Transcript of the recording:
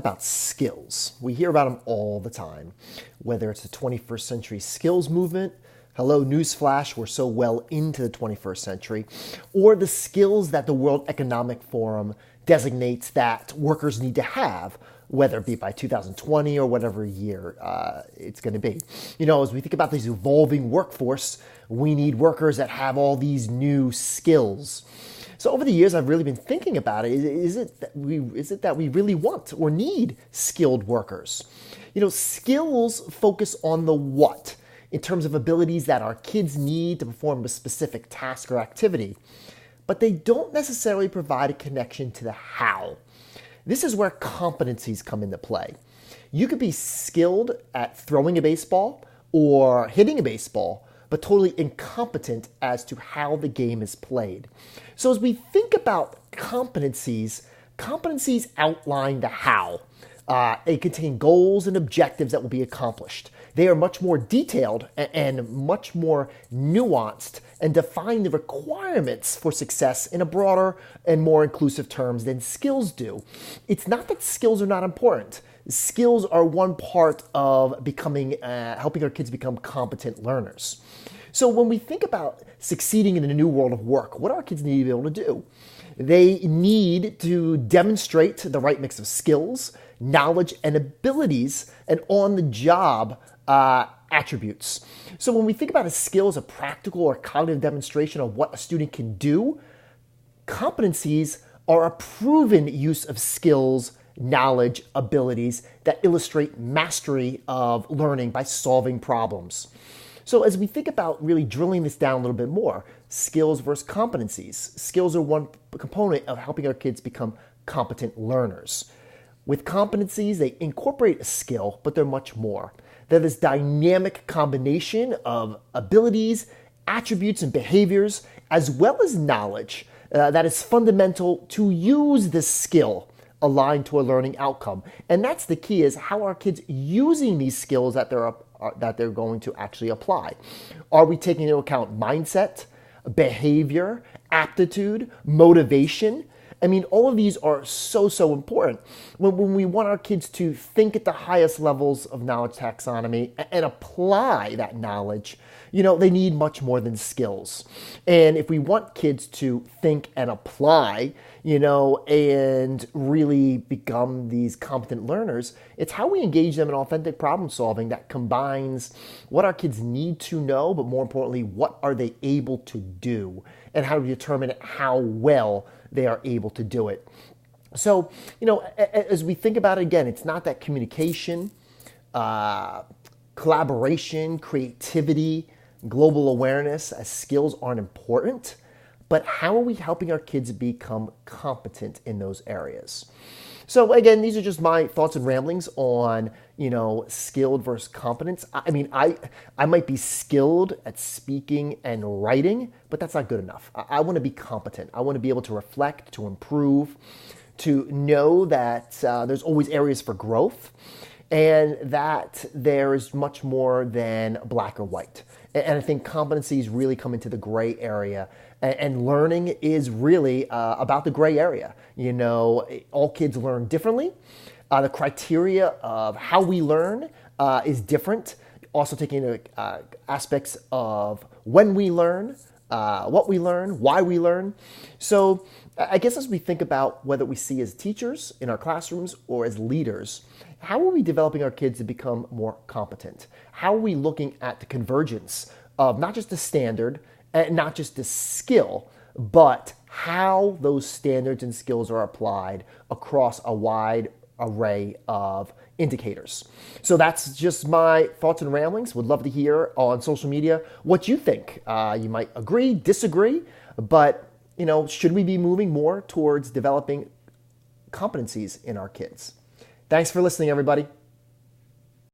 about skills. We hear about them all the time, whether it's the 21st century skills movement. Hello, newsflash, we're so well into the 21st century. Or the skills that the World Economic Forum designates that workers need to have, whether it be by 2020 or whatever year it's going to be. You know, as we think about this evolving workforce, we need workers that have all these new skills. So over the years, I've really been thinking about it. Is it that we really want or need skilled workers? You know, skills focus on the what in terms of abilities that our kids need to perform a specific task or activity, but they don't necessarily provide a connection to the how. This is where competencies come into play. You could be skilled at throwing a baseball or hitting a baseball, but totally incompetent as to how the game is played. So as we think about competencies outline the how. They contain goals and objectives that will be accomplished. They are much more detailed and much more nuanced and define the requirements for success in a broader and more inclusive terms than skills do. It's not that skills are not important. Skills are one part of becoming, helping our kids become competent learners. So when we think about succeeding in the new world of work, what do our kids need to be able to do? They need to demonstrate the right mix of skills, knowledge, and abilities, and on-the-job attributes. So when we think about a skill as a practical or cognitive demonstration of what a student can do, competencies are a proven use of skills, knowledge, abilities that illustrate mastery of learning by solving problems. So as we think about really drilling this down a little bit more, skills versus competencies. Skills are one component of helping our kids become competent learners. With competencies, they incorporate a skill, but they're much more. They're this dynamic combination of abilities, attributes, and behaviors, as well as knowledge that is fundamental to use this skill aligned to a learning outcome. And that's the key, is how are kids using these skills that they're going to actually apply? Are we taking into account mindset, behavior, aptitude, motivation? I mean, all of these are so important. When we want our kids to think at the highest levels of knowledge taxonomy and apply that knowledge, you know, they need much more than skills. And if we want kids to think and apply, you know, and really become these competent learners, it's how we engage them in authentic problem solving that combines what our kids need to know, but more importantly, what are they able to do, and how to determine how well they are able to do it. So, you know, as we think about it again, it's not that communication, collaboration, creativity, global awareness as skills aren't important, but how are we helping our kids become competent in those areas? So again, these are just my thoughts and ramblings on, you know, skilled versus competence. I mean, I might be skilled at speaking and writing, but that's not good enough. I want to be competent. I want to be able to reflect, to improve, to know that there's always areas for growth, and that there is much more than black or white. And I think competencies really come into the gray area, and learning is really about the gray area. You know, all kids learn differently. The criteria of how we learn is different. Also taking into aspects of when we learn, what we learn, why we learn. So I guess as we think about whether we see as teachers in our classrooms or as leaders, how are we developing our kids to become more competent? How are we looking at the convergence of not just the standard and not just the skill, but how those standards and skills are applied across a wide array of indicators? So that's just my thoughts and ramblings. Would love to hear on social media what you think. You might agree, disagree, but you know, should we be moving more towards developing competencies in our kids? Thanks for listening, everybody.